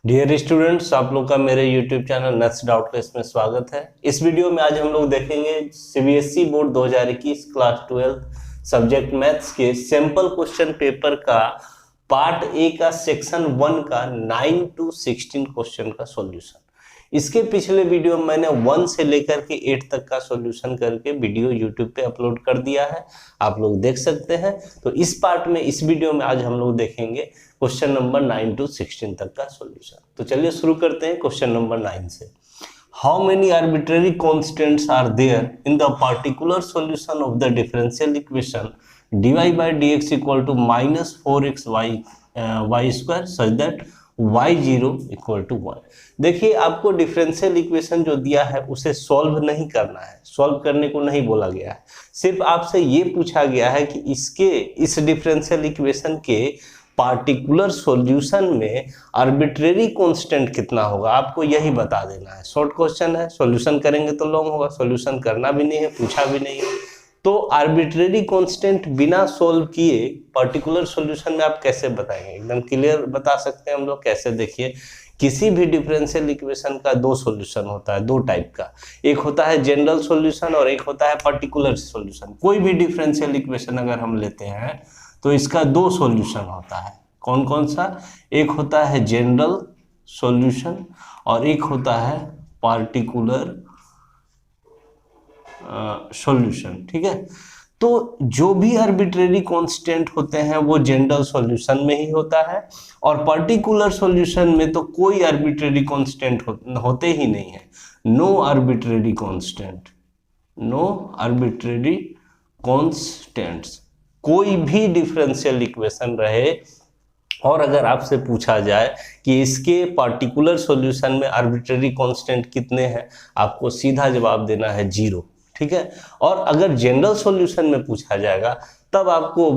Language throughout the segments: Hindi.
डियर स्टूडेंट्स, आप लोग का मेरे यूट्यूब चैनल नेक्स्ट डाउट का इसमें स्वागत है। इस वीडियो में आज हम लोग देखेंगे CBSE board 2021 class 12 subject maths के सैंपल क्वेश्चन पेपर का पार्ट ए का सेक्शन 1 का 9 to 16 क्वेश्चन का सॉल्यूशन। इसके पिछले वीडियो में मैंने 1 से लेकर के 8 तक का सॉल्यूशन करके वीडियो यूट्यूब पे अपलोड कर दिया है, आप लोग देख सकते हैं। तो इस पार्ट में, इस वीडियो में आज हम लोग देखेंगे क्वेश्चन नंबर 9 to 16 तक का सॉल्यूशन। तो चलिए शुरू करते हैं क्वेश्चन नंबर 9 से। How many arbitrary constants are there in the particular solution of the differential equation dy by dx equal to -4xy y square such that y0 equal to 1। देखिए, आपको डिफरेंशियल इक्वेशन जो दिया है उसे सॉल्व नहीं करना है, सॉल्व करने को नहीं बोला गया है। सिर्फ आपसे ये पूछा गया है कि इस डिफरेंशियल इक्वेशन के पार्टिकुलर सॉल्यूशन में आर्बिट्रेरी कांस्टेंट कितना होगा, आपको यही बता देना है। शॉर्ट क्वेश्चन है, सॉल्यूशन करेंगे तो लॉन्ग होगा, सॉल्यूशन करना भी नहीं है, पूछा भी नहीं है। तो आर्बिट्रेरी कांस्टेंट बिना सोल्व किए पर्टिकुलर सॉल्यूशन में आप कैसे बताएंगे? एकदम क्लियर बता सकते हैं हम लोग। कैसे? देखिए, किसी भी डिफरेंशियल इक्वेशन का दो सॉल्यूशन होता है, दो टाइप का। एक होता है जनरल सॉल्यूशन और एक होता है पर्टिकुलर सॉल्यूशन। कोई भी डिफरेंशियल इक्वेशन अगर हम लेते हैं तो इसका दो सॉल्यूशन होता है। कौन कौन सा? एक होता है जनरल सॉल्यूशन और एक होता है पार्टिकुलर सॉल्यूशन। ठीक है, तो जो भी आर्बिट्रेरी कांस्टेंट होते हैं वो जनरल सॉल्यूशन में ही होता है, और पर्टिकुलर सॉल्यूशन में तो कोई आर्बिट्रेरी कांस्टेंट होते ही नहीं है। No arbitrary constant, no arbitrary constants. कोई भी डिफरेंशियल इक्वेशन रहे और अगर आपसे पूछा जाए कि इसके पार्टिकुलर सॉल्यूशन में आर्बिट्रेरी कांस्टेंट कितने हैं, आपको सीधा जवाब देना है 0। ठीक है, और अगर जनरल सॉल्यूशन में पूछा जाएगा तब आपको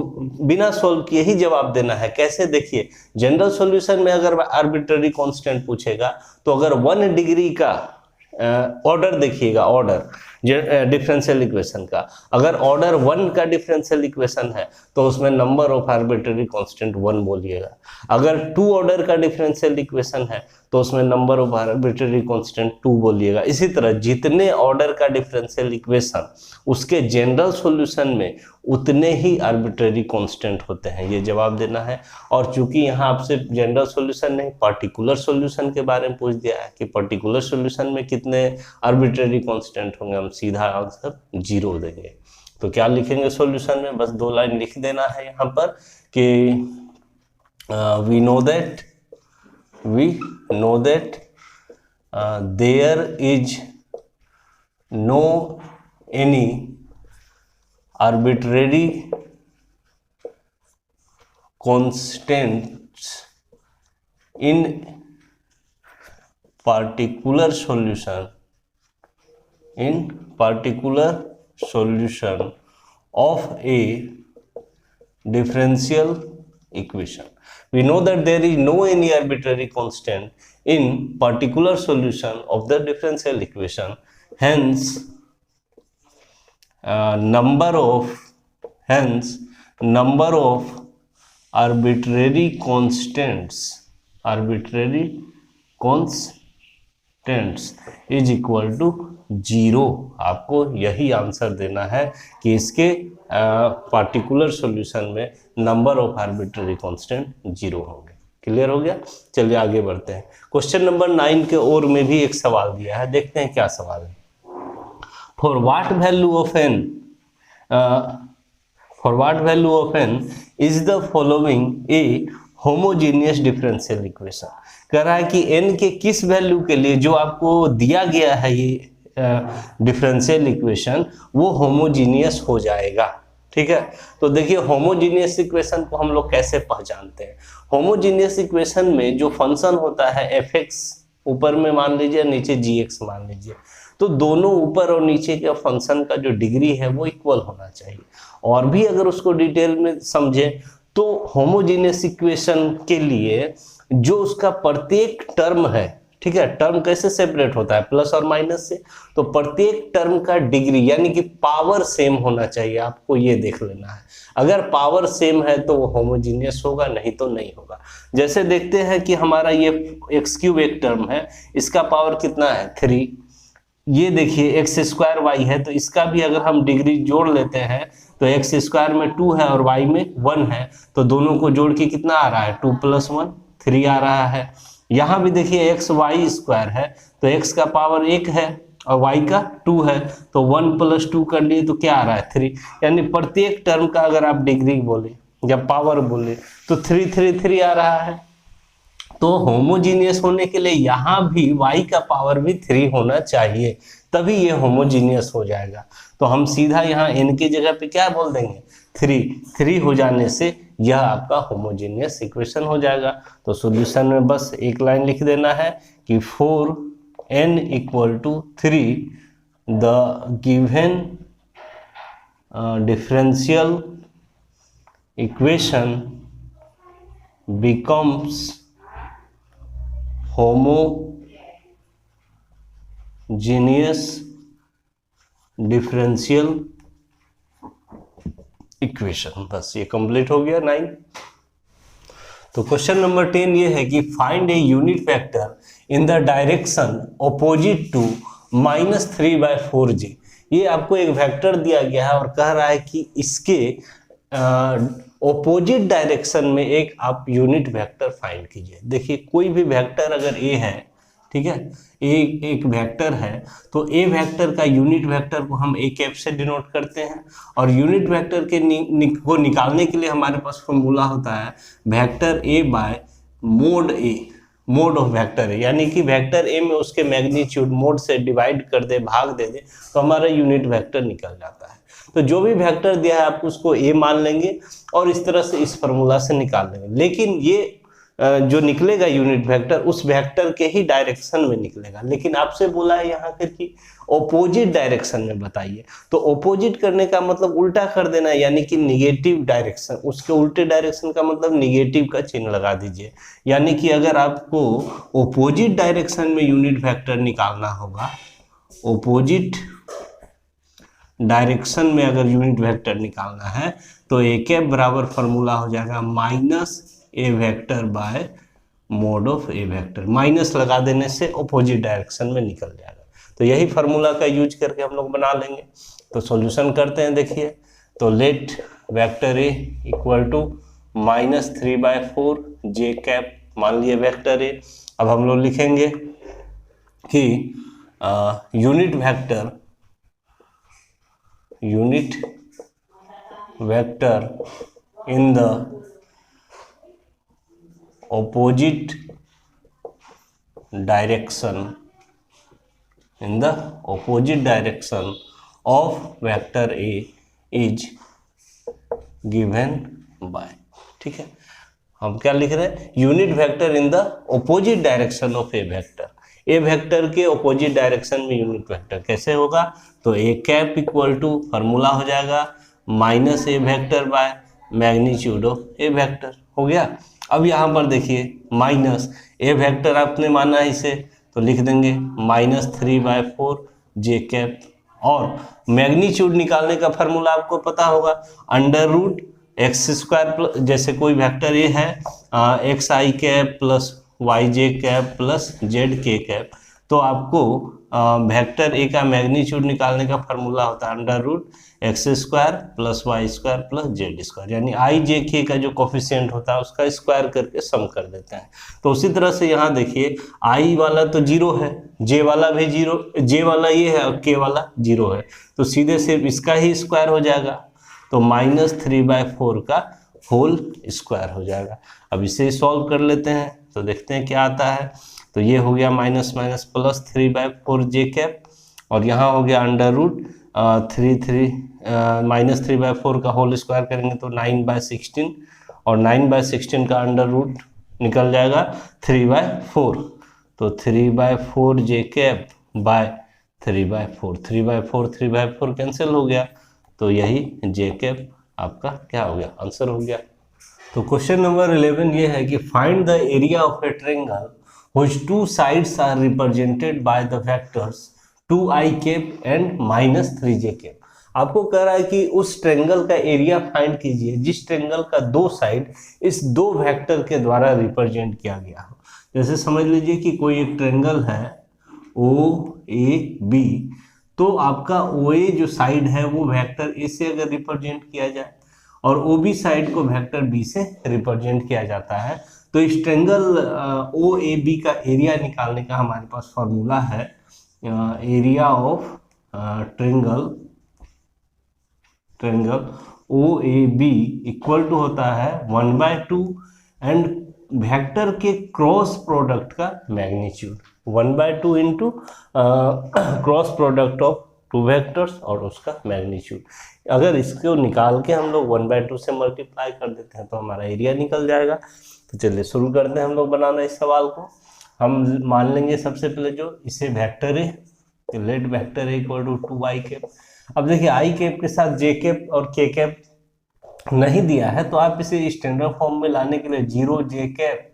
बिना सॉल्व किए ही जवाब देना है। कैसे? देखिए, जनरल सॉल्यूशन में अगर आर्बिट्रेरी कांस्टेंट पूछेगा तो अगर 1 डिग्री का ऑर्डर देखिएगा, ऑर्डर डिफरेंशियल इक्वेशन का, अगर ऑर्डर 1 का डिफरेंशियल इक्वेशन है तो उसमें नंबर ऑफ आर्बिट्रेरी कांस्टेंट 1 बोलिएगा। अगर 2 ऑर्डर का डिफरेंशियल इक्वेशन है तो उसमें नंबर ऑफ आर्बिट्रेरी कांस्टेंट 2 बोलिएगा। इसी तरह जितने ऑर्डर का डिफरेंशियल इक्वेशन उसके जनरल सॉल्यूशन में उतने ही आर्बिट्रेरी कांस्टेंट होते हैं, ये जवाब देना है। और चूंकि यहाँ आपसे जनरल सॉल्यूशन नहीं पार्टिकुलर सॉल्यूशन के बारे में पूछ दिया है कि पर्टिकुलर सॉल्यूशन में कितने आर्बिट्रेरी कांस्टेंट होंगे, हम सीधा आंसर 0 देंगे। तो क्या लिखेंगे सॉल्यूशन में? बस 2 लाइन लिख देना है यहाँ पर कि we know that there is no any arbitrary constants in particular solution of a differential equation. We know that there is no any arbitrary constant in particular solution of the differential equation, hence number of arbitrary constants is equal to 0। आपको यही आंसर देना है कि इसके पार्टिकुलर सॉल्यूशन में नंबर ऑफ आर्बिट्रेरी कांस्टेंट 0 होंगे। क्लियर हो गया? चलिए आगे बढ़ते हैं। क्वेश्चन नंबर 9 के और में भी एक सवाल दिया है, देखते हैं क्या सवाल है। For what value of n is the following a homogeneous differential equation? कह रहा है कि n के किस वैल्यू के लिए जो आपको दिया गया है ये डिफरेंशियल इक्वेशन वो होमोजीनियस हो जाएगा। ठीक है, तो देखिए होमोजीनियस इक्वेशन को हम लोग कैसे पहचानते हैं। होमोजीनियस इक्वेशन में जो फंक्शन होता है f(x) ऊपर में मान लीजिए, नीचे g(x) मान लीजिए, तो दोनों ऊपर और नीचे के फंक्शन का जो डिग्री है वो इक्वल होना चाहिए। और भी अगर उसको डिटेल में समझे तो होमोजीनियस इक्वेशन के लिए जो उसका प्रत्येक टर्म है, ठीक है, टर्म कैसे सेपरेट होता है, प्लस और माइनस से। तो प्रत्येक टर्म का डिग्री यानी कि पावर सेम होना चाहिए, आपको ये देख लेना है। अगर पावर सेम है तो वो होमोजीनियस होगा, नहीं तो नहीं होगा। जैसे देखते हैं कि हमारा ये एक्स क्यूब एक टर्म है, इसका पावर कितना है 3। ये देखिए एक्स स्क्वायर वाई है, तो इसका भी अगर हम डिग्री जोड़ लेते हैं तो एक्स स्क्वायर में 2 है और वाई में 1 है, तो दोनों को जोड़ के कितना आ रहा है 2 + 1 3 आ रहा है। यहाँ भी देखिए एक्स वाई स्क्वायर है, तो एक्स का पावर 1 है और वाई का 2 है, तो 1 + 2 कर लिए तो क्या आ रहा है 3। यानी प्रत्येक टर्म का अगर आप डिग्री बोले या पावर बोले तो 3 3 3 आ रहा है। तो होमोजीनियस होने के लिए यहाँ भी y का पावर भी 3 होना चाहिए, तभी ये होमोजीनियस हो जाएगा। तो हम सीधा यहाँ n की जगह पे क्या बोल देंगे 3 हो जाने से यह आपका होमोजीनियस इक्वेशन हो जाएगा। तो सॉल्यूशन में बस एक लाइन लिख देना है कि 4n = 3 the given differential equation becomes homogeneous differential equation. बस ये कंप्लीट हो गया 9। तो क्वेश्चन नंबर 10 ये है कि find a unit vector in the direction opposite to -3/4j। ये आपको एक वेक्टर दिया गया है और कह रहा है कि इसके ऑपोजिट डायरेक्शन में एक आप यूनिट वेक्टर फाइंड कीजिए। देखिए कोई भी वेक्टर अगर ए है, ठीक है, एक वेक्टर है, तो ए वेक्टर का यूनिट वेक्टर को हम ए कैप से डिनोट करते हैं, और यूनिट वेक्टर के को निकालने के लिए हमारे पास फॉर्मूला होता है vector a by mod a, mod of vector a, यानी कि वेक्टर ए में उसके मैग्नीट्यूड मोड से डिवाइड कर दे, भाग दे दे, तो हमारा यूनिट वेक्टर निकल जाता है। तो जो भी वेक्टर दिया है आप उसको ए मान लेंगे और इस तरह से इस फॉर्मूला से निकाल लेंगे। लेकिन ये जो निकलेगा यूनिट वेक्टर उस वेक्टर के ही डायरेक्शन में निकलेगा, लेकिन आपसे बोला है यहाँ पर कि ऑपोजिट डायरेक्शन में बताइए। तो ऑपोजिट करने का मतलब उल्टा कर देना, यानी कि निगेटिव डायरेक्शन, उसके उल्टे डायरेक्शन का मतलब निगेटिव का चिन्ह लगा दीजिए। यानी कि अगर आपको ऑपोजिट डायरेक्शन में यूनिट वेक्टर निकालना होगा, ऑपोजिट डायरेक्शन में अगर यूनिट वेक्टर निकालना है तो ए कैप बराबर फॉर्मूला हो जाएगा -a vector by mode of A vector. Minus लगा देने से ऑपोजिट डायरेक्शन में निकल जाएगा। तो यही फार्मूला का यूज करके हम लोग बना लेंगे। तो सॉल्यूशन करते हैं। देखिए, तो let vector a = -3/4 j cap, मान लिए वेक्टर ए। अब हम लोग लिखेंगे कि unit vector in the opposite direction of vector A is given by, ठीक है। हम क्या लिख रहे हैं, unit vector in the opposite direction of A vector. A vector के ऑपोजिट डायरेक्शन में यूनिट वेक्टर कैसे होगा, तो ए कैप = फॉर्मूला हो जाएगा -a vector by magnitude of A vector, हो गया। अब यहाँ पर देखिए माइनस ए वेक्टर आपने माना है इसे, तो लिख देंगे -3/4 j कैप, और मैग्नीट्यूड निकालने का फॉर्मूला आपको पता होगा √x², जैसे कोई वेक्टर ये है xi cap + yj cap + zk cap, तो आपको वेक्टर ए का मैग्नीट्यूड निकालने का फॉर्मूला होता है √x² + y² + z², यानी i/j/k का जो कोफिशिएंट होता है उसका स्क्वायर करके सम कर देते हैं। तो उसी तरह से यहाँ देखिए i वाला तो 0 है, j वाला भी 0, j वाला ये है और k वाला 0 है, तो सीधे सिर्फ इसका ही स्क्वायर हो जाएगा, तो -3/4 का होल स्क्वायर हो जाएगा। अब इसे सॉल्व कर लेते हैं तो देखते हैं क्या आता है। तो ये हो गया -3/4 j कैप, और यहाँ हो गया -3/4 का होल स्क्वायर करेंगे तो 9/16, और 9/16 का √ निकल जाएगा 3/4, तो 3/4 j कैप बाय 3/4 कैंसिल हो गया, तो यही j कैप आपका क्या हो गया, आंसर हो गया। तो क्वेश्चन नंबर 11 ये है कि find the area of A triangle whose two sides are represented by the vectors 2i cap and -3j cap। आपको कह रहा है कि उस ट्रेंगल का एरिया फाइंड कीजिए जिस ट्रेंगल का दो साइड इस दो वेक्टर के द्वारा रिप्रेजेंट किया गया हो। जैसे समझ लीजिए कि कोई एक ट्रेंगल है ओ ए बी, तो आपका ओ ए जो साइड है वो वेक्टर ए से अगर रिप्रेजेंट किया जाए और ओ बी साइड को वेक्टर बी से रिप्रेजेंट किया जाता है, तो इस ट्रेंगल ओ ए बी का एरिया निकालने का हमारे पास फॉर्मूला है area of triangle O A B equal to होता है 1/2 एंड वेक्टर के क्रॉस प्रोडक्ट का magnitude 1/2 into cross product of two vectors और उसका मैग्नीट्यूड। अगर इसको निकाल के हम लोग 1/2 से मल्टीप्लाई कर देते हैं तो हमारा एरिया निकल जाएगा। तो चलिए शुरू करते हैं हम लोग बनाना इस सवाल को। हम मान लेंगे सबसे पहले जो इसे वेक्टर है, लेट वेक्टर है इक्वल टू 2i कैप। अब देखिए आई कैप के साथ जे कैप और के कैप नहीं दिया है, तो आप इसे स्टैंडर्ड फॉर्म में लाने के लिए 0 जे कैप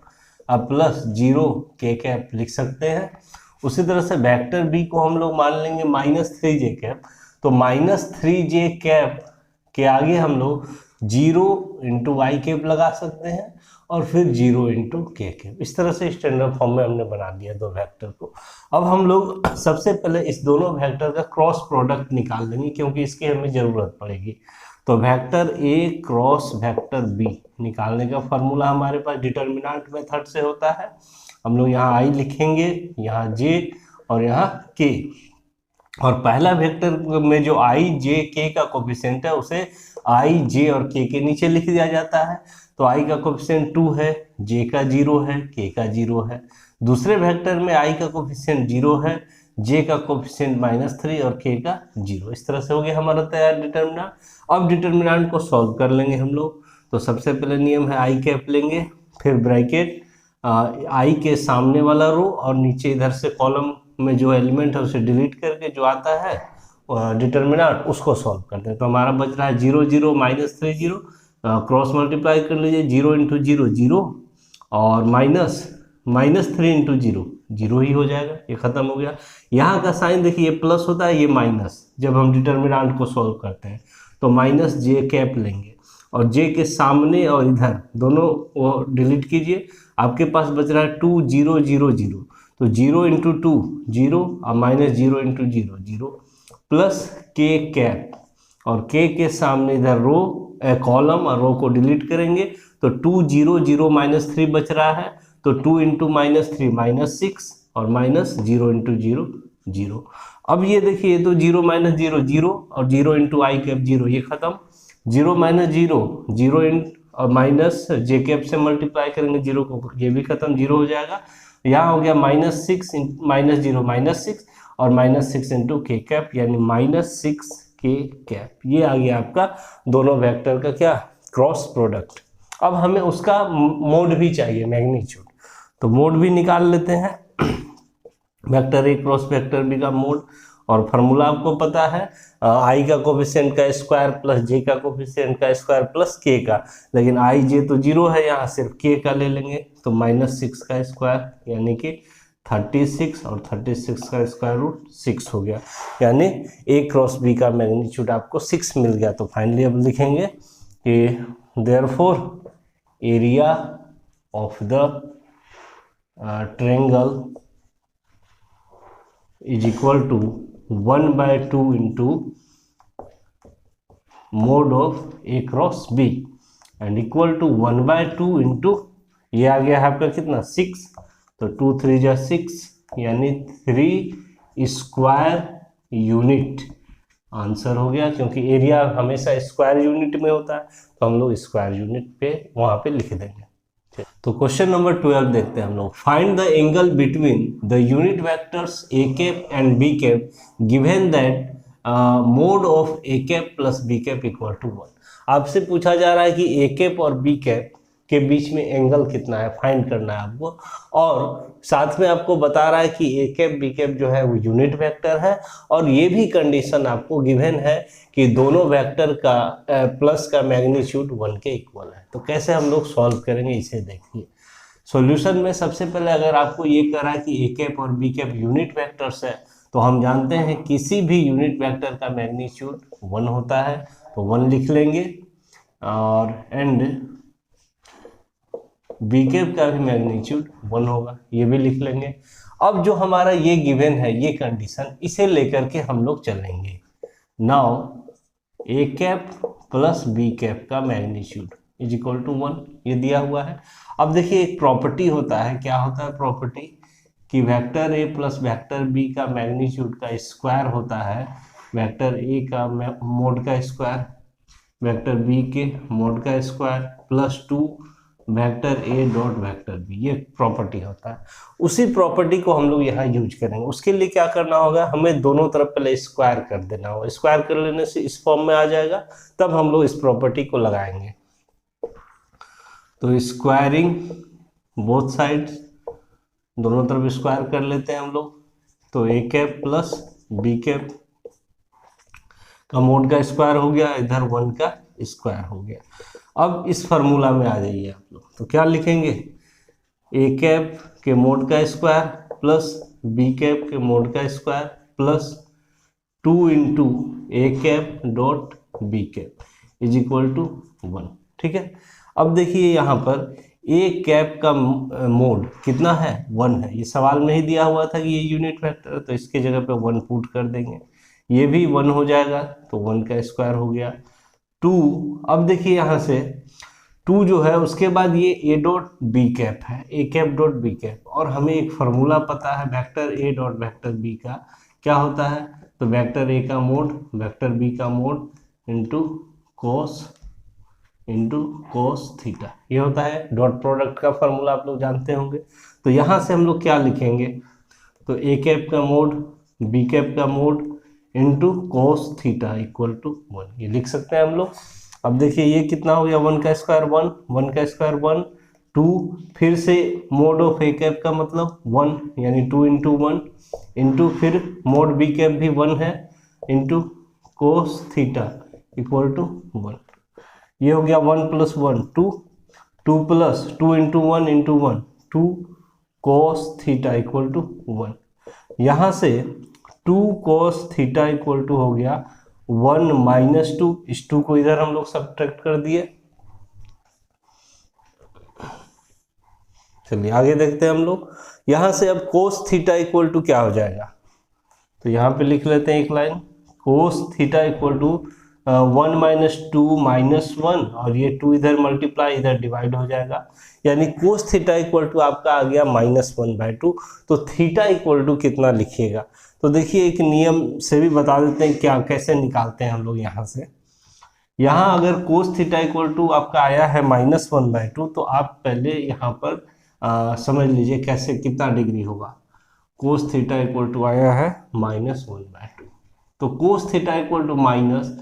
प्लस 0 के कैप लिख सकते हैं। उसी तरह से वेक्टर बी को हम लोग मान लेंगे -3 जे कैप, तो -3 जे कैप के आगे हम लोग 0 इंटू आई कैप लगा सकते हैं और फिर 0 इंटू के कैप। इस तरह से स्टैंडर्ड फॉर्म में हमने बना दिया दो वेक्टर को। अब हम लोग सबसे पहले इस दोनों वेक्टर का क्रॉस प्रोडक्ट निकाल लेंगे क्योंकि इसकी हमें ज़रूरत पड़ेगी। तो vector a cross vector b निकालने का फॉर्मूला हमारे पास डिटर्मिनेंट मेथड से होता है। हम लोग यहाँ आई लिखेंगे, यहाँ जे और यहाँ के, और पहला वेक्टर में जो आई जे के का कोफिशिएंट है उसे आई जे और के नीचे लिख दिया जाता है। तो आई का कोफिशिएंट 2 है, जे का 0 है, के का 0 है। दूसरे वेक्टर में आई का कोफिशिएंट 0 है, जे का कोफिशिएंट -3 और के का 0। इस तरह से हो गया हमारा तैयार डिटर्मिनेंट। अब डिटर्मिनेंट को सॉल्व कर लेंगे हम लोग। तो सबसे पहले नियम है आई कैप लेंगे, फिर ब्रैकेट आई के सामने वाला रो और नीचे इधर से कॉलम में जो एलिमेंट है उसे डिलीट करके जो आता है डिटर्मिनेंट उसको सॉल्व करते हैं। तो हमारा बच रहा है 0 0 -3 0, क्रॉस मल्टीप्लाई कर लीजिए 0 इंटू 0 0 और -3 इंटू 0 0 ही हो जाएगा, ये खत्म हो गया। यहाँ का साइन देखिए ये प्लस होता है, ये माइनस जब हम डिटर्मिनेंट को सॉल्व करते हैं। तो माइनस जे कैप लेंगे और जे के सामने और इधर दोनों वो डिलीट कीजिए। आपके पास बच रहा है 2 0 0 0, तो 0 इंटू 2 0 और -0 इंटू 0 0 प्लस के कैप, और के के सामने इधर रो कॉलम और रो को डिलीट करेंगे। तो 2 0 0 -3 बच रहा है, तो 2 इंटू -3 -6 और -0 इंटू 0 0। अब ये देखिए तो 0 -0 0 और 0 इंटू आई कैप 0, ये खत्म। 0 -0 0 और माइनस जे कैप से मल्टीप्लाई करेंगे 0 को, ये भी खत्म, 0 हो जाएगा। यहाँ हो गया -6 -0 -6 और -6 इंटू के कैप यानी -6 के कैप। ये आ गया आपका दोनों वेक्टर का क्या क्रॉस प्रोडक्ट। अब हमें उसका मोड भी चाहिए, मैग्नीट्यूड, तो मोड भी निकाल लेते हैं। Vector a cross vector b का मोड, और फार्मूला आपको पता है आई का कोफिशिएंट का स्क्वायर प्लस जे का कोफिशिएंट का स्क्वायर प्लस के का, लेकिन आई जे तो 0 है, यहाँ सिर्फ के का ले लेंगे। तो -6 का स्क्वायर यानी कि 36 और 36 का स्क्वायर रूट 6 हो गया, यानी ए क्रॉस बी का मैग्नीट्यूड आपको 6 मिल गया। तो फाइनली अब लिखेंगे कि therefore area of the triangle is equal to 1/2 into mod of a cross b and equal to 1/2 into ये आ गया है आपका कितना 6, तो 2 3 जा 6 यानी 3 स्क्वायर यूनिट आंसर हो गया। क्योंकि एरिया हमेशा स्क्वायर यूनिट में होता है तो हम लोग स्क्वायर यूनिट पे वहाँ पे लिख देंगे। तो क्वेश्चन नंबर 12 देखते हैं हम लोग। Find the angle between the unit vectors a cap and b cap given that mod of a cap plus b cap equal to 1। आपसे पूछा जा रहा है कि ए कैप और बी कैप के बीच में एंगल कितना है, फाइंड करना है आपको, और साथ में आपको बता रहा है कि ए कैप बी कैप जो है वो यूनिट वेक्टर है, और ये भी कंडीशन आपको गिवन है कि दोनों वेक्टर का प्लस का मैग्नीट्यूड 1 के इक्वल है। तो कैसे हम लोग सॉल्व करेंगे इसे देखिए। सॉल्यूशन में सबसे पहले अगर आपको ये करा कि ए कैप और बी कैप यूनिट वेक्टर्स है, तो हम जानते हैं किसी भी यूनिट वेक्टर का मैग्नीट्यूड 1 होता है, तो 1 लिख लेंगे, और एंड बी कैप का भी मैग्नीट्यूड 1 होगा, ये भी लिख लेंगे। अब जो हमारा ये गिवन है, ये कंडीशन, इसे लेकर के हम लोग चलेंगे। नाउ ए कैप प्लस बी कैप का मैग्नीट्यूड इज इक्वल टू 1, ये दिया हुआ है। अब देखिए एक प्रॉपर्टी होता है, क्या होता है प्रॉपर्टी, कि vector a plus vector b का मैग्नीट्यूड का स्क्वायर होता है वेक्टर ए का मोड का स्क्वायर, वेक्टर बी के मोड का square, plus 2 vector a dot vector b, ये प्रॉपर्टी होता है। उसी प्रॉपर्टी को हम लोग यहाँ यूज करेंगे। उसके लिए क्या करना होगा, हमें दोनों तरफ पहले स्क्वायर कर देना होगा। स्क्वायर कर लेने से इस फॉर्म में आ जाएगा, तब हम लोग इस प्रॉपर्टी को लगाएंगे। तो स्क्वायरिंग बोथ साइड्स, दोनों तरफ स्क्वायर कर लेते हैं हम लोग। तो a cap plus b cap का मोड का स्क्वायर हो गया, इधर 1 का स्क्वायर हो गया। अब इस फार्मूला में आ जाइए आप लोग, तो क्या लिखेंगे, ए कैप के मोड का स्क्वायर प्लस बी कैप के मोड का square plus 2 into a cap dot b cap is equal to 1। ठीक है, अब देखिए यहाँ पर ए कैप का मोड कितना है, 1 है। ये सवाल में ही दिया हुआ था कि ये यूनिट वेक्टर है, तो इसके जगह पे 1 पुट कर देंगे, ये भी 1 हो जाएगा, तो 1 का स्क्वायर हो गया। 2, अब देखिए यहाँ से 2 जो है, उसके बाद ये ए डॉट बी कैप है, a cap dot b cap, और हमें एक फार्मूला पता है vector a dot vector b का क्या होता है, तो वेक्टर ए का मोड वेक्टर बी का मोड इंटू कोस थीटा, ये होता है डॉट प्रोडक्ट का फार्मूला, आप लोग जानते होंगे। तो यहाँ से हम लोग क्या लिखेंगे, तो ए कैप का मोड बी कैप का mod into cos theta equal to 1, ये लिख सकते हैं हम लोग। अब देखिए ये कितना हो गया, 1 का स्क्वायर 1, 1 का स्क्वायर 1, 2, फिर से मोड ऑफ ए कैप का मतलब 1, यानी 2 इंटू 1 इंटू फिर मोड बी कैप भी 1 है, into cos theta equal to 1, ये हो गया 1 plus 1 2, 2 plus 2 into 1 into 1 2 cos theta equal to 1। यहाँ से 2 कोस थीटा इक्वल टू हो गया 1 माइनस 2, इस 2 को इधर हम लोग सब्ट्रैक्ट कर दिए। चलिए आगे देखते हैं हम लोग। यहाँ से अब कोस थीटा इक्वल टू क्या हो जाएगा, तो यहाँ पे लिख लेते हैं एक line, cos theta equal to 1 minus 2 minus 1, और ये 2 इधर मल्टीप्लाई इधर डिवाइड हो जाएगा, यानी कोस थीटा इक्वल टू आपका आ गया -1/2। तो थीटा इक्वल टू कितना लिखिएगा, तो देखिए एक नियम से भी बता देते हैं क्या कैसे निकालते हैं हम लोग। यहाँ से यहाँ अगर कोस थीटा इक्वल टू आपका आया है -1/2, तो आप पहले यहाँ पर समझ लीजिए कैसे कितना डिग्री होगा। कोस थीटा इक्वल टू आया है -1/2, तो cos theta equal to minus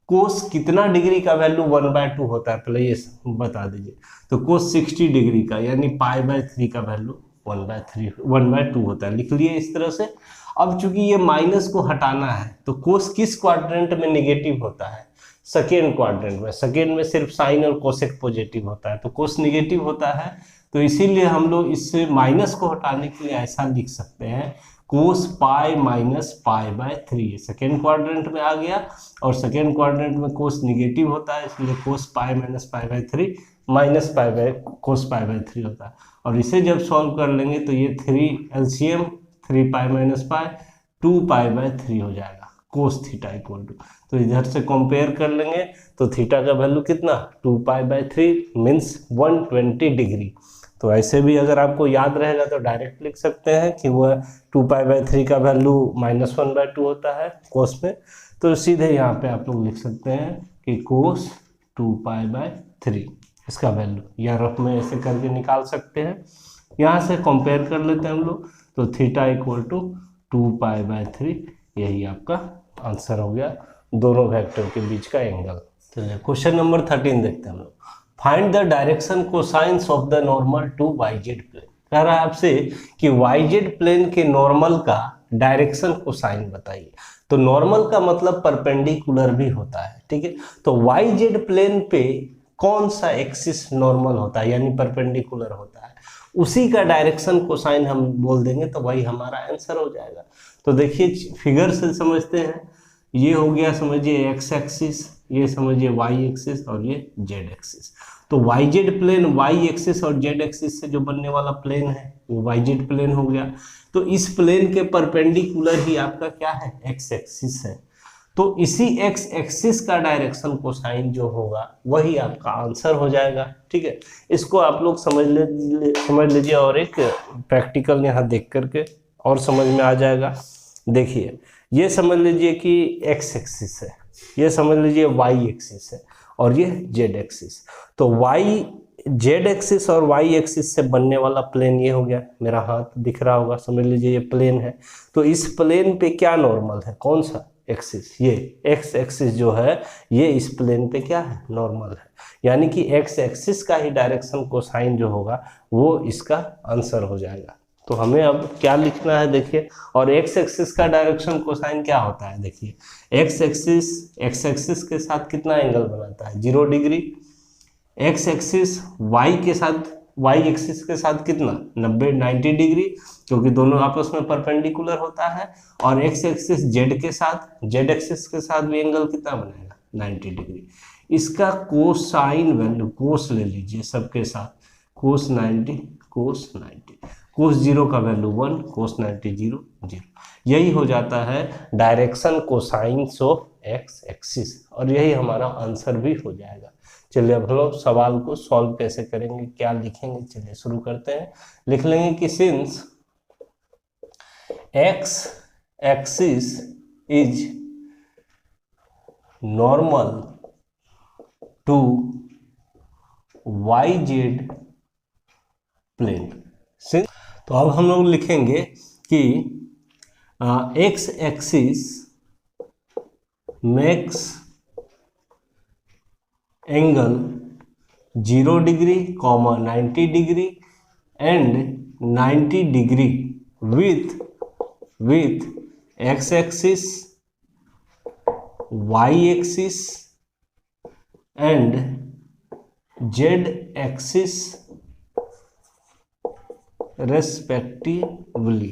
cos कितना डिग्री का वैल्यू 1/2 होता है, पहले ये बता दीजिए। तो कोस 60 डिग्री का, यानी π/3 का वैल्यू 1/2 होता है, लिख लिए इस तरह से। अब चूंकि ये माइनस को हटाना है, तो कोस किस क्वाड्रेंट में नेगेटिव होता है, सेकेंड क्वाड्रेंट में। सेकेंड में सिर्फ साइन और कोसेक पॉजिटिव होता है, तो कोस नेगेटिव होता है, तो इसीलिए हम लोग इससे माइनस को हटाने के लिए ऐसा लिख सकते हैं, कोस पाई माइनस π/3, सेकेंड क्वाड्रेंट में आ गया, और सेकेंड क्वाड्रेंट में कोस नेगेटिव होता है, इसलिए कोस पाई माइनस π/3 माइनस कोस π/3 होता है। और इसे जब सॉल्व कर लेंगे तो ये 3 LCM 3π माइनस π 2π/3 हो जाएगा कोस थीटा इक्वल टू। तो इधर से कंपेयर कर लेंगे तो थीटा का वैल्यू कितना, 2π/3 मीन्स 120 डिग्री। तो ऐसे भी अगर आपको याद रहेगा तो डायरेक्ट लिख सकते हैं कि वह 2π/3 का वैल्यू -1/2 होता है कोस में। तो सीधे यहाँ पे आप लोग लिख सकते हैं कि कोस 2π/3 इसका वैल्यू, या रफ में ऐसे करके निकाल सकते हैं। यहाँ से कंपेयर कर लेते हैं हम लोग, तो थीटा इक्वल टू 2π/3, यही आपका आंसर हो गया दोनों वेक्टर के बीच का एंगल। चलिए क्वेश्चन नंबर 13 देखते हैं हम लोग। Find the direction cosines of the normal to YZ plane. कह रहा है आपसे कि YZ प्लेन के नॉर्मल का डायरेक्शन कोसाइन बताइए। तो नॉर्मल का मतलब परपेंडिकुलर भी होता है, ठीक है। तो YZ प्लेन पे कौन सा एक्सिस नॉर्मल होता है, यानी परपेंडिकुलर होता है, उसी का डायरेक्शन कोसाइन हम बोल देंगे तो वही हमारा आंसर हो जाएगा। तो देखिए फिगर से समझते हैं, ये हो गया समझिए एक्स एक्सिस, ये समझिए वाई एक्सिस और ये जेड एक्सिस। तो y z plane y axis और जेड एक्सिस से जो बनने वाला प्लेन है वो वाई जेड प्लेन हो गया। तो इस प्लेन के परपेंडिकुलर ही आपका क्या है, एक्स एक्सिस है। तो इसी एक्स एक्सिस का डायरेक्शन कोसाइन जो होगा वही आपका आंसर हो जाएगा। ठीक है, इसको आप लोग समझ लीजिए और एक प्रैक्टिकल यहाँ देख करके और समझ में आ जाएगा। देखिए ये समझ लीजिए कि एक्स एक्सिस है, ये समझ लीजिए वाई एक्सिस है और ये जेड एक्सिस। तो वाई जेड एक्सिस और वाई एक्सिस से बनने वाला प्लेन ये हो गया, मेरा हाथ दिख रहा होगा, समझ लीजिए ये प्लेन है। तो इस प्लेन पे क्या नॉर्मल है, कौन सा, एक्सिस, ये एक्स एक्सिस जो है ये इस प्लेन पे क्या है, नॉर्मल है। यानी कि एक्स एक्सिस का ही डायरेक्शन कोसाइन जो होगा वो इसका आंसर हो जाएगा। तो हमें अब क्या लिखना है देखिए, और एक्स एक्सिस का डायरेक्शन कोसाइन क्या होता है, देखिए एक्स एक्सिस के साथ कितना एंगल बनाता है, 0 डिग्री। एक्स एक्सिस वाई के साथ, वाई एक्सिस के साथ कितना, 90 डिग्री, क्योंकि दोनों आपस में परपेंडिकुलर होता है। और एक्स एक्सिस जेड के साथ, जेड एक्सिस के साथ भी एंगल कितना बनेगा, 90 डिग्री। इसका कोसाइन वैल्यू, कोस ले लीजिए सबके साथ, कोस 90, कोस 0 का वैल्यू 1, कोस 90 0, 0। यही हो जाता है direction cosines of x axis, और यही हमारा आंसर भी हो जाएगा। चलिए अब हम लोग सवाल को सॉल्व कैसे करेंगे, क्या लिखेंगे, चलिए शुरू करते हैं। लिख लेंगे कि since x axis is normal to y z plane. तो अब हम लोग लिखेंगे कि x axis makes angle 0 degree, 90 degree and 90 degree with x axis, y axis and z axis respectively.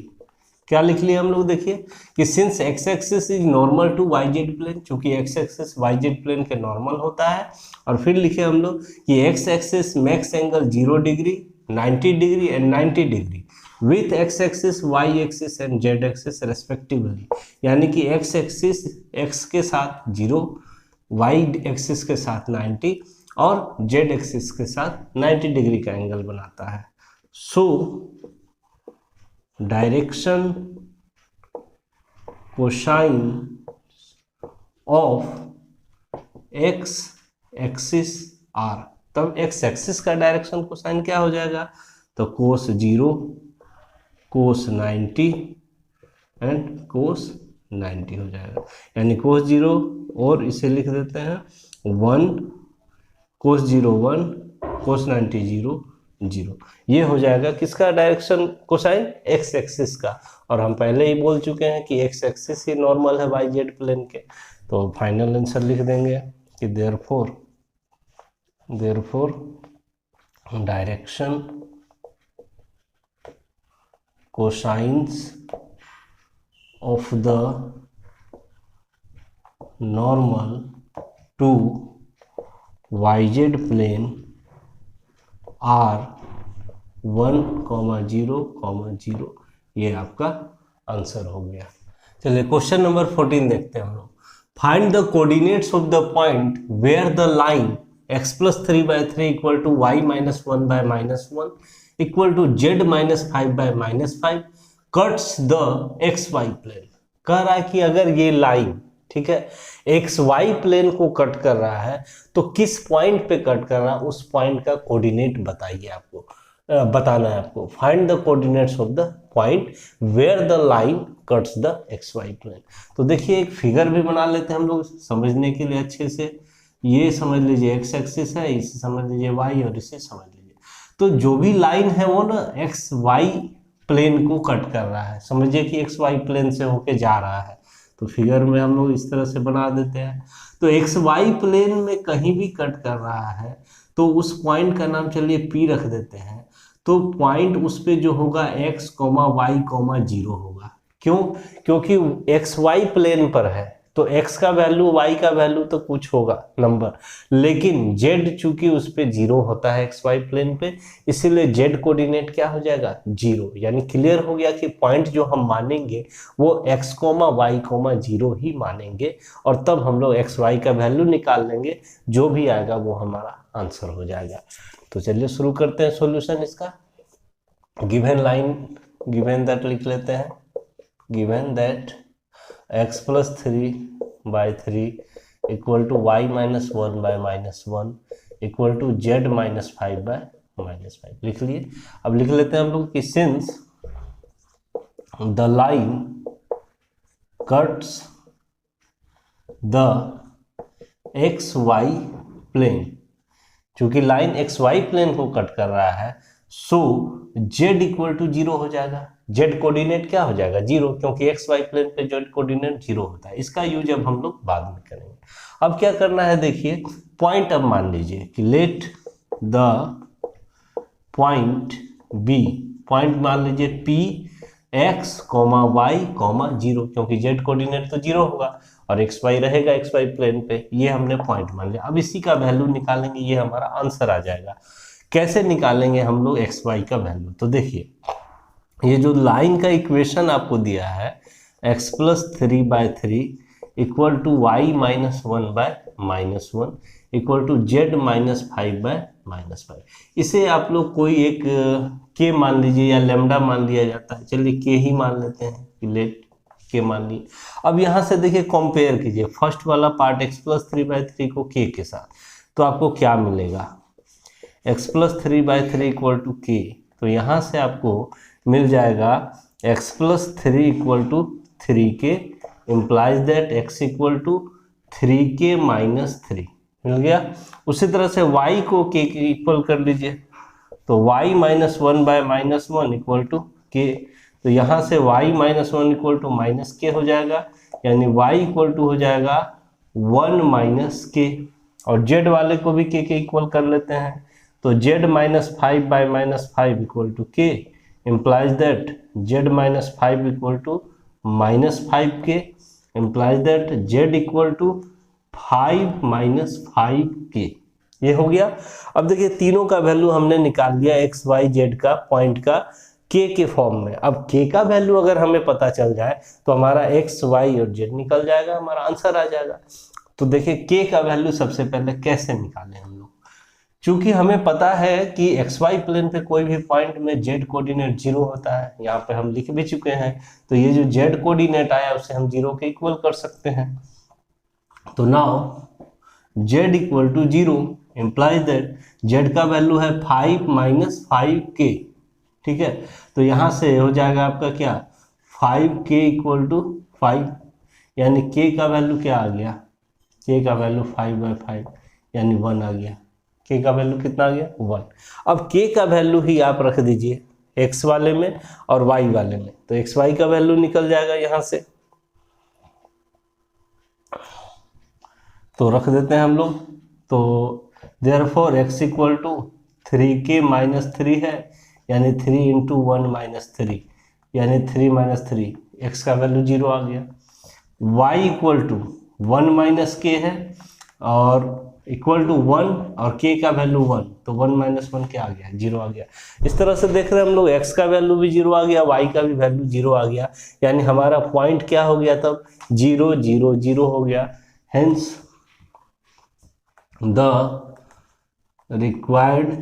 क्या लिख लिया हम लोग, देखिए कि since x axis is normal to y z plane, चूंकि x axis y z plane के नॉर्मल होता है। और फिर लिखे हम लोग कि x axis makes angle 0 degree, 90 degree and 90 degree with x axis, y axis and z axis respectively. यानी कि एक्स एक्सिस एक्स के साथ 0, वाई एक्सिस के साथ 90 और जेड एक्सिस के साथ 90 डिग्री का एंगल बनाता है। So direction cosine of x axis are, तब एक्स एक्सिस का डायरेक्शन कोसाइन क्या हो जाएगा, तो कोस 0, कोस 90 एंड कोस 90 हो जाएगा। यानी कोस 0 और इसे लिख देते हैं 1, कोस 0 1, कोस 90 0 0। ये हो जाएगा किसका डायरेक्शन कोसाइन, एक्स एक्सिस का। और हम पहले ही बोल चुके हैं कि एक्स एक्सिस ही नॉर्मल है वाई जेड प्लेन के। तो फाइनल आंसर लिख देंगे कि therefore direction cosines of the normal to yz plane are 1, 0, 0। ये आपका आंसर हो गया। चलिए क्वेश्चन नंबर 14 देखते हैं हम लोग। Find the coordinates of the point where the line x + 3/3 equal to y - 1/-1 equal to z - 5/-5 cuts the X Y plane. कह रहा है कि अगर ये लाइन, ठीक है, एक्स वाई प्लेन को कट कर रहा है तो किस पॉइंट पे कट कर रहा है, उस पॉइंट का कोऑर्डिनेट बताइए, आपको बताना है आपको। Find the coordinates of the point where the line cuts the X Y plane. तो देखिए एक फिगर भी बना लेते हैं हम लोग समझने के लिए अच्छे से। ये समझ लीजिए एक्स एक्सिस है, इसे समझ लीजिए वाई और इसे समझ लीजिए। तो जो भी लाइन है वो ना एक्स वाई प्लेन को कट कर रहा है, समझिए कि एक्स वाई प्लेन से होके जा रहा है। तो फिगर में हम लोग इस तरह से बना देते हैं। तो एक्स वाई प्लेन में कहीं भी कट कर रहा है तो उस पॉइंट का नाम चलिए पी रख देते हैं। तो पॉइंट उस पे जो होगा x, y, 0 होगा। क्यों? क्योंकि एक्स वाई प्लेन पर है, तो x का वैल्यू y का वैल्यू तो कुछ होगा नंबर, लेकिन z चूंकि उस पे 0 होता है एक्स वाई प्लेन पे, इसीलिए z कोऑर्डिनेट क्या हो जाएगा 0। यानी क्लियर हो गया कि पॉइंट जो हम मानेंगे वो x, y, 0 ही मानेंगे, और तब हम लोग x y का वैल्यू निकाल लेंगे, जो भी आएगा वो हमारा आंसर हो जाएगा। तो चलिए शुरू करते हैं सॉल्यूशन इसका। गिवन लाइन, गिवन दैट लिख लेते हैं, given that x + 3/3 = y - 1/-1 = z - 5/-5 लिख लिए। अब लिख लेते हैं हम लोग कि since the line cuts the xy plane, चूंकि लाइन xy प्लेन को कट कर रहा है, सो z = 0 हो जाएगा। z कोऑर्डिनेट क्या हो जाएगा 0, क्योंकि एक्स वाई प्लेन पे z कोऑर्डिनेट 0 होता है। इसका यूज अब हम लोग बाद में करेंगे। अब क्या करना है देखिए, पॉइंट अब मान लीजिए कि let the point B, point मान लीजिए p x, y, 0, क्योंकि z कोऑर्डिनेट तो 0 होगा और एक्स वाई रहेगा एक्स वाई प्लेन पे, ये हमने पॉइंट मान लिया। अब इसी का वैल्यू निकालेंगे, ये हमारा आंसर आ जाएगा। कैसे निकालेंगे हम लोग एक्स वाई का वैल्यू? तो देखिए, ये जो लाइन का इक्वेशन आपको दिया है x + 3/3 = y - 1/-1 = z - 5/-5, इसे आप लोग कोई एक k मान लीजिए या लैम्डा मान लिया जाता है, चलिए k ही मान लेते हैं कि लेट k मान लिए। अब यहाँ से देखिए कंपेयर कीजिए फर्स्ट वाला पार्ट x + 3/3 को k के साथ, तो आपको क्या मिलेगा, x + 3/3 = k, तो यहाँ से आपको मिल जाएगा x + 3 = 3k implies that x = 3k - 3 मिल गया। उसी तरह से y को k के इक्वल कर लीजिए, तो y - 1/-1 = k, तो यहाँ से y - 1 = -k हो जाएगा, यानी y = हो जाएगा 1 - k, और z वाले को भी k के इक्वल कर लेते हैं, तो z - 5/-5 = k implies that z - 5 = -5k implies that z = 5 - 5k, ये हो गया। अब देखिए तीनों का वैल्यू हमने निकाल लिया x y z का, पॉइंट का k के फॉर्म में। अब k का वैल्यू अगर हमें पता चल जाए तो हमारा x y और z निकल जाएगा, हमारा आंसर आ जाएगा। तो देखिए k का वैल्यू सबसे पहले कैसे निकालें हम लोग, चूंकि हमें पता है कि एक्स वाई प्लेन पे कोई भी पॉइंट में z कोऑर्डिनेट 0 होता है, यहाँ पे हम लिख भी चुके हैं, तो ये जो z कोऑर्डिनेट आया उसे हम 0 के इक्वल कर सकते हैं। तो now z = 0 implies that z का वैल्यू है 5 - 5k, ठीक है, तो यहाँ से हो जाएगा आपका क्या 5k = 5, यानी k का वैल्यू क्या आ गया, k का वैल्यू 5/5 यानी 1 आ गया। k का वैल्यू कितना आ गया 1। अब k का वैल्यू ही आप रख दीजिए x वाले में और y वाले में, तो x y का वैल्यू निकल जाएगा यहाँ से, तो रख देते हैं हम लोग। तो therefore x = 3k - 3 है, यानी 3 × 1 - 3 यानी 3 - 3, x का वैल्यू 0 आ गया। y = 1 - k है और इक्वल टू 1 और k का वैल्यू 1, तो 1 - 1 क्या आ गया 0 आ गया। इस तरह से देख रहे हैं हम लोग x का वैल्यू भी 0 आ गया, y का भी वैल्यू 0 आ गया, यानी हमारा पॉइंट क्या हो गया तब 0 0 0 हो गया। Hence the required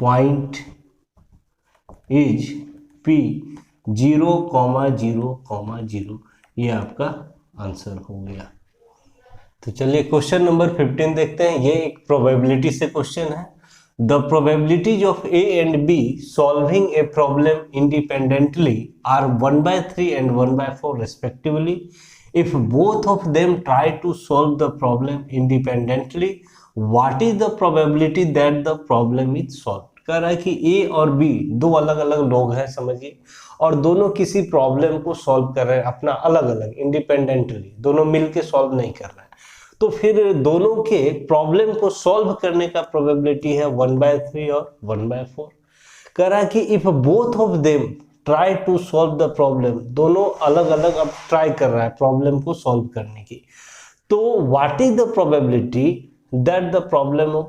point is p 0, 0, 0, ये आपका आंसर हो गया। तो चलिए क्वेश्चन नंबर 15 देखते हैं। ये एक प्रोबेबिलिटी से क्वेश्चन है। The probabilities of A and B solving a problem independently are 1/3 and 1/4 respectively. If both of them try to solve the problem independently, what is the probability that the problem is solved? कह रहा है कि ए और बी दो अलग अलग लोग हैं समझिए, और दोनों किसी प्रॉब्लम को सॉल्व कर रहे हैं अपना अलग अलग इंडिपेंडेंटली, दोनों मिलके सॉल्व नहीं कर रहे हैं। तो फिर दोनों के प्रॉब्लम को सॉल्व करने का प्रोबेबिलिटी है 1/3 और 1/4। कह रहा है कि if both of them try to solve the problem, दोनों अलग अलग अब ट्राई कर रहा है प्रॉब्लम को सॉल्व करने की, तो what is the probability that the problem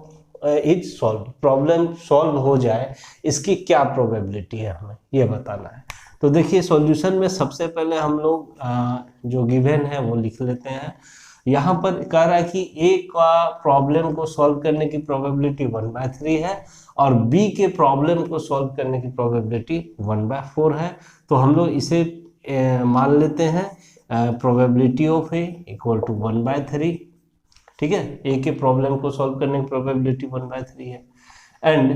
is solve, problem solve हो जाए, इसकी क्या प्रोबेबिलिटी है हमें ये बताना है। तो देखिए सॉल्यूशन में सबसे पहले हम लोग जो गिवन है वो लिख लेते हैं। यहाँ पर कह रहा है कि ए का प्रॉब्लम को सॉल्व करने की प्रोबेबिलिटी 1/3 है और बी के प्रॉब्लम को सॉल्व करने की प्रोबेबिलिटी 1/4 है। तो हम लोग इसे मान लेते हैं probability of A equal to 1/3, ठीक है। ए के प्रॉब्लम को सॉल्व करने की प्रोबेबिलिटी 1/3 है एंड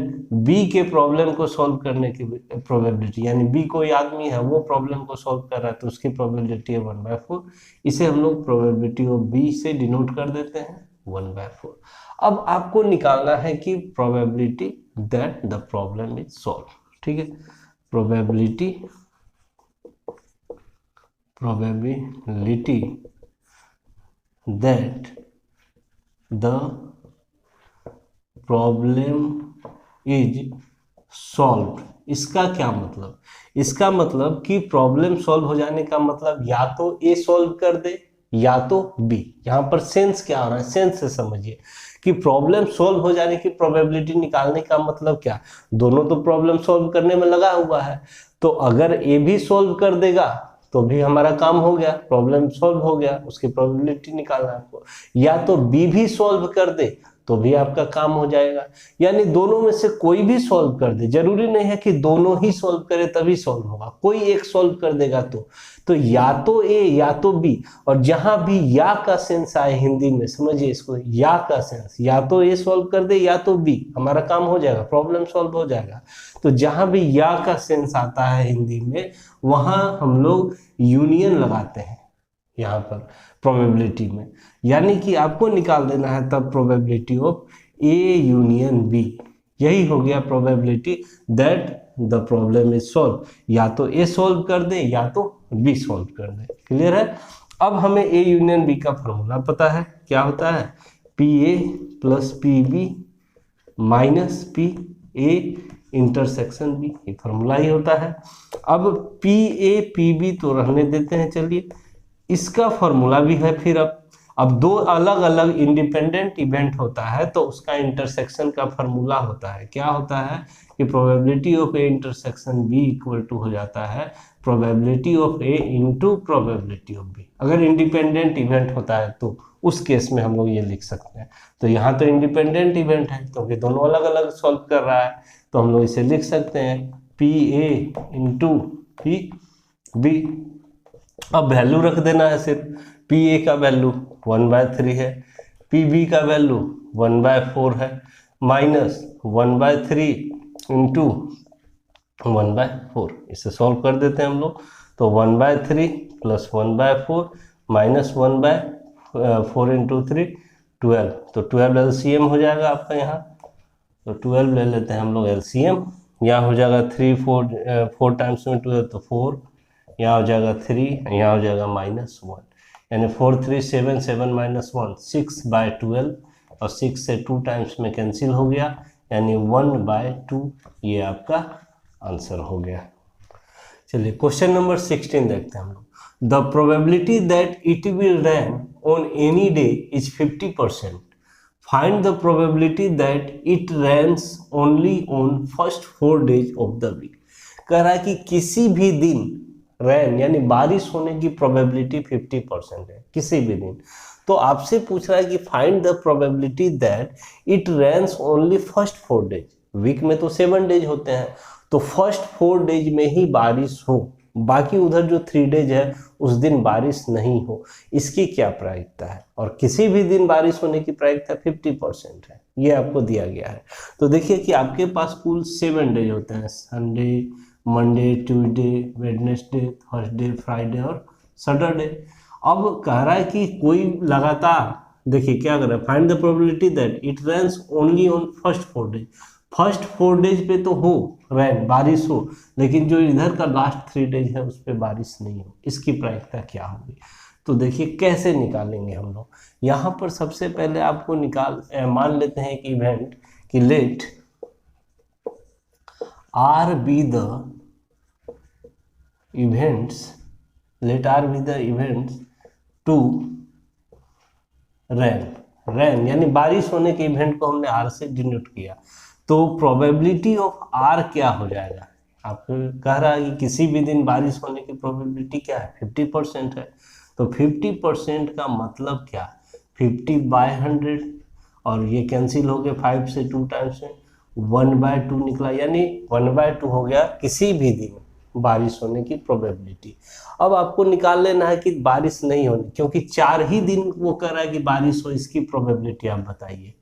बी के प्रॉब्लम को सॉल्व करने की प्रोबेबिलिटी, यानी बी कोई आदमी है वो प्रॉब्लम को सॉल्व कर रहा है तो उसकी प्रोबेबिलिटी है 1/4। इसे हम लोग प्रोबेबिलिटी ऑफ बी से डिनोट कर देते हैं 1/4। अब आपको निकालना है कि probability that the problem is solve, ठीक है। Probability that the problem is solve, इसका क्या मतलब, इसका मतलब कि प्रॉब्लम सॉल्व हो जाने का मतलब या तो ए सॉल्व कर दे या तो बी। यहाँ पर सेंस क्या हो रहा है, सेंस से समझिए कि प्रॉब्लम सॉल्व हो जाने की प्रोबेबिलिटी निकालने का मतलब क्या, दोनों तो प्रॉब्लम सॉल्व करने में लगा हुआ है, तो अगर ए भी सॉल्व कर देगा तो भी हमारा काम हो गया, प्रॉब्लम सॉल्व हो गया, उसकी प्रोबेबिलिटी निकालना है आपको, या तो बी भी सॉल्व कर दे तो भी आपका काम हो जाएगा। यानी दोनों में से कोई भी सॉल्व कर दे, जरूरी नहीं है कि दोनों ही सॉल्व करे तभी सॉल्व होगा, कोई एक सॉल्व कर देगा तो या तो ए या तो बी। और जहां भी या का सेंस आए हिंदी में, समझिए इसको, या का सेंस, या तो ए सॉल्व कर दे या तो बी, हमारा काम हो जाएगा, प्रॉब्लम सॉल्व हो जाएगा। तो जहां भी या का सेंस आता है हिंदी में वहां हम लोग यूनियन लगाते हैं यहाँ पर प्रोबेबिलिटी में, यानी कि आपको निकाल देना है तब probability of A union B, यही हो गया probability that the problem is solve, या तो ए सॉल्व कर दे या तो बी सॉल्व कर दे। क्लियर है। अब हमें ए यूनियन बी का फॉर्मूला पता है, क्या होता है, P A plus P B minus P A intersection B, ये फॉर्मूला ही होता है। अब पी ए पी बी तो रहने देते हैं, चलिए इसका फॉर्मूला भी है। फिर अब दो अलग अलग इंडिपेंडेंट इवेंट होता है तो उसका इंटरसेक्शन का फॉर्मूला होता है, क्या होता है कि probability of A intersection B equal to हो जाता है probability of A into probability of B. अगर इंडिपेंडेंट इवेंट होता है तो उस केस में हम लोग ये लिख सकते हैं। तो यहाँ तो इंडिपेंडेंट इवेंट है क्योंकि दोनों अलग अलग सॉल्व कर रहा है, तो हम लोग इसे लिख सकते हैं P A into P B. अब वैल्यू रख देना है, सिर्फ पी ए का वैल्यू 1/3 है, पी बी का वैल्यू 1/4 है, माइनस 1/3 इंटू 1/4, इसे सॉल्व कर देते हैं हम लोग। तो 1/3 प्लस 1/4 माइनस 1/4 इंटू 3 12, तो 12 एलसीएम हो जाएगा आपका यहाँ। तो 12 ले लेते हैं हम लोग एलसीएम, यहाँ हो जाएगा 3 4 टाइम्स में 12 तो 4, यहाँ हो जाएगा 3, यहाँ हो जाएगा -1, यानी 4 3 7 7 -1 6/12, और 6 से 2 टाइम्स में कैंसिल हो गया, यानी 1/2, ये आपका आंसर हो गया। चलिए क्वेश्चन नंबर 16 देखते हैं हम लोग। The probability that it will rain on any day is 50%. Find the probability that it rains only on first 4 days of the week. कह रहा है कि किसी भी दिन रैन यानी बारिश होने की प्रोबेबिलिटी 50% है, किसी भी दिन। तो आपसे पूछ रहा है कि find the probability that it rains only first 4 days, week में तो 7 days होते हैं, तो फर्स्ट 4 days में ही बारिश हो, बाकी उधर जो 3 days है उस दिन बारिश नहीं हो, इसकी क्या प्रायिकता है। और किसी भी दिन बारिश होने की प्रायिकता 50% है, ये आपको दिया गया है। तो देखिए कि आपके पास कुल 7 days होते हैं, Sunday, Monday, Tuesday, Wednesday, Thursday, Friday और सैटरडे। अब कह रहा है कि कोई लगातार, देखिए क्या कर रहा है, find the probability that it rains only on first 4 days। First 4 days पे तो हो रैन, बारिश हो, लेकिन जो इधर का लास्ट 3 days है उस पर बारिश नहीं हो, इसकी प्रायिकता क्या होगी। तो देखिए कैसे निकालेंगे हम लोग। यहाँ पर सबसे पहले आपको मान लेते हैं कि इवेंट कि late R be the events, let R be the events to rain यानी बारिश होने के इवेंट को हमने R से डिनोट किया, तो प्रोबेबिलिटी ऑफ R क्या हो जाएगा? आपको कह रहा है कि किसी भी दिन बारिश होने की प्रोबेबिलिटी क्या है? 50% है। तो 50% का मतलब क्या? 50/100 और ये कैंसिल हो गया 5 से 2 टाइम्स में 1/2 निकला, यानी 1/2 हो गया किसी भी दिन बारिश होने की प्रोबेबिलिटी। अब आपको निकाल लेना है कि बारिश नहीं होनी, क्योंकि 4 ही दिन वो कह रहा है कि बारिश हो, इसकी प्रोबेबिलिटी आप बताइए।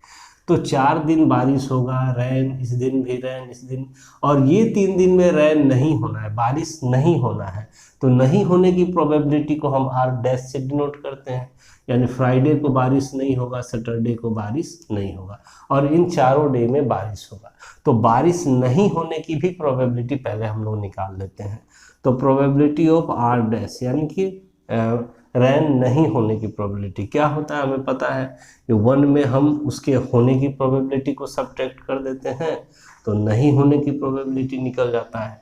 तो 4 दिन बारिश होगा, रैन इस दिन भी, रैन इस दिन, और ये 3 दिन में रैन नहीं होना है, बारिश नहीं होना है। तो नहीं होने की प्रोबेबिलिटी को हम R डैश से डिनोट करते हैं, यानी फ्राइडे को बारिश नहीं होगा, सैटरडे को बारिश नहीं होगा, और इन चारों डे में बारिश होगा। तो बारिश नहीं होने की भी प्रोबेबिलिटी पहले हम लोग निकाल लेते हैं। तो प्रोबेबिलिटी ऑफ R डैश यानी कि रैन नहीं होने की प्रोबेबिलिटी क्या होता है हमें पता है कि 1 में हम उसके होने की प्रोबेबिलिटी को सब्ट्रैक्ट कर देते हैं, तो नहीं होने की प्रोबेबिलिटी निकल जाता है,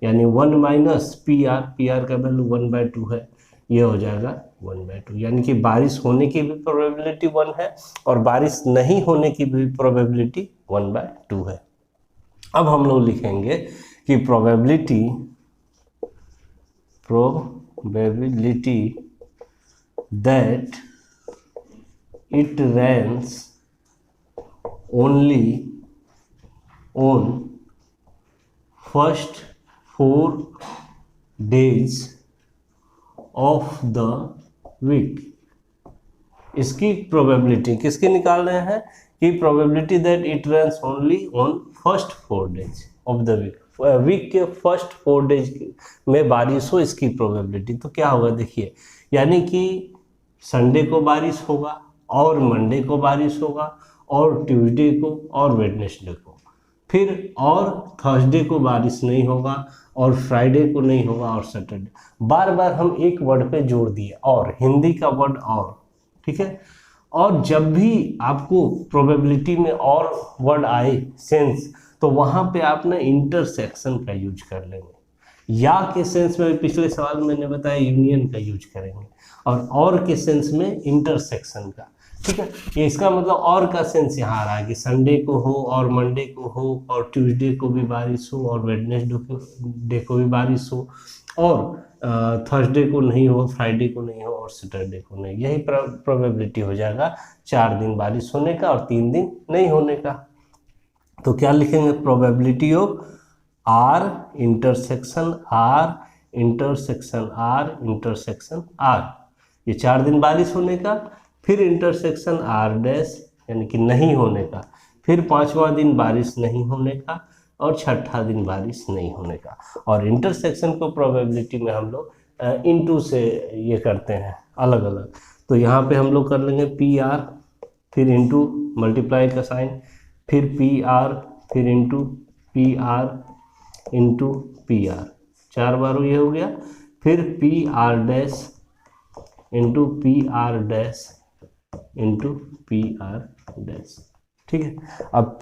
यानी 1 माइनस PR, PR का वैल्यू 1/2 है, ये हो जाएगा 1/2, यानी कि बारिश होने की भी प्रोबेबिलिटी 1 है और बारिश नहीं होने की भी प्रोबेबिलिटी 1/2 है। अब हम लोग लिखेंगे कि probability that it rains only on first 4 days of the week। इसकी प्रोबेबिलिटी किसकी निकाल रहे हैं कि probability that it rains only on first 4 days of the week, week के फर्स्ट 4 डेज में बारिश हो, इसकी प्रोबेबिलिटी। तो क्या होगा देखिए, यानी कि संडे को बारिश होगा और मंडे को बारिश होगा और ट्यूसडे को और वेडनेसडे को, फिर और थर्सडे को बारिश नहीं होगा और फ्राइडे को नहीं होगा और सैटरडे। बार बार हम एक वर्ड पे जोड़ दिए, और हिंदी का वर्ड और, ठीक है। और जब भी आपको प्रोबेबिलिटी में और वर्ड आए सेंस, तो वहाँ पे आप ना इंटरसेक्शन का यूज कर लेंगे, या के सेंस में पिछले सवाल में मैंने बताया यूनियन का यूज करेंगे, और के सेंस में इंटरसेक्शन का, ठीक है। ये इसका मतलब और का सेंस यहाँ आ रहा है कि संडे को हो और मंडे को हो और ट्यूसडे को भी बारिश हो और वेडनेसडे को भी बारिश हो और थर्सडे को नहीं हो, फ्राइडे को नहीं हो और सैटरडे को नहीं। यही प्रोबेबिलिटी हो जाएगा 4 दिन बारिश होने का और 3 दिन नहीं होने का। तो क्या लिखेंगे? Probability of R intersection R intersection R intersection R, ये 4 दिन बारिश होने का, फिर इंटरसेक्शन R डैश यानी कि नहीं होने का, फिर 5वां दिन बारिश नहीं होने का और 6ठा दिन बारिश नहीं होने का। और इंटरसेक्शन को प्रोबेबिलिटी में हम लोग इनटू से ये करते हैं अलग अलग। तो यहाँ पे हम लोग कर लेंगे PR, फिर इनटू मल्टीप्लाई का साइन, फिर PR, फिर इनटू PR इंटू PR, 4 बार ये हो गया, फिर PR dash into PR dash into PR dash, ठीक है। अब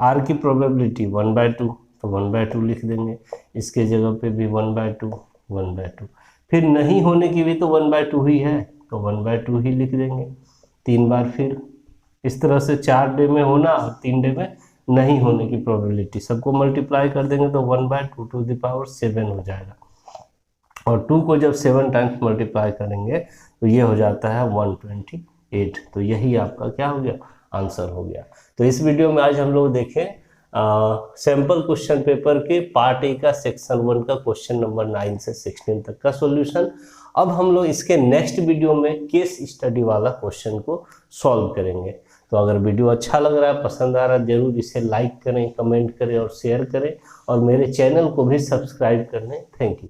R की प्रोबेबिलिटी 1/2, तो 1/2 लिख देंगे, इसके जगह पे भी 1/2, फिर नहीं होने की भी तो 1/2 ही है, तो 1/2 ही लिख देंगे 3 बार। फिर इस तरह से 4 डे में होना और 3 डे में नहीं होने की प्रोबेबिलिटी, सबको मल्टीप्लाई कर देंगे तो 1/2 टू द पावर 7 हो जाएगा, और 2 को जब 7 टाइम्स मल्टीप्लाई करेंगे तो ये हो जाता है 128। तो यही आपका क्या हो गया? आंसर हो गया। तो इस वीडियो में आज हम लोग देखें सैम्पल क्वेश्चन पेपर के पार्ट ए का सेक्शन 1 का क्वेश्चन नंबर 9 से 16 तक का सॉल्यूशन। अब हम लोग इसके नेक्स्ट वीडियो में केस स्टडी वाला क्वेश्चन को सॉल्व करेंगे। तो अगर वीडियो अच्छा लग रहा है, पसंद आ रहा है, जरूर इसे लाइक करें, कमेंट करें और शेयर करें, और मेरे चैनल को भी सब्सक्राइब करें। Thank you.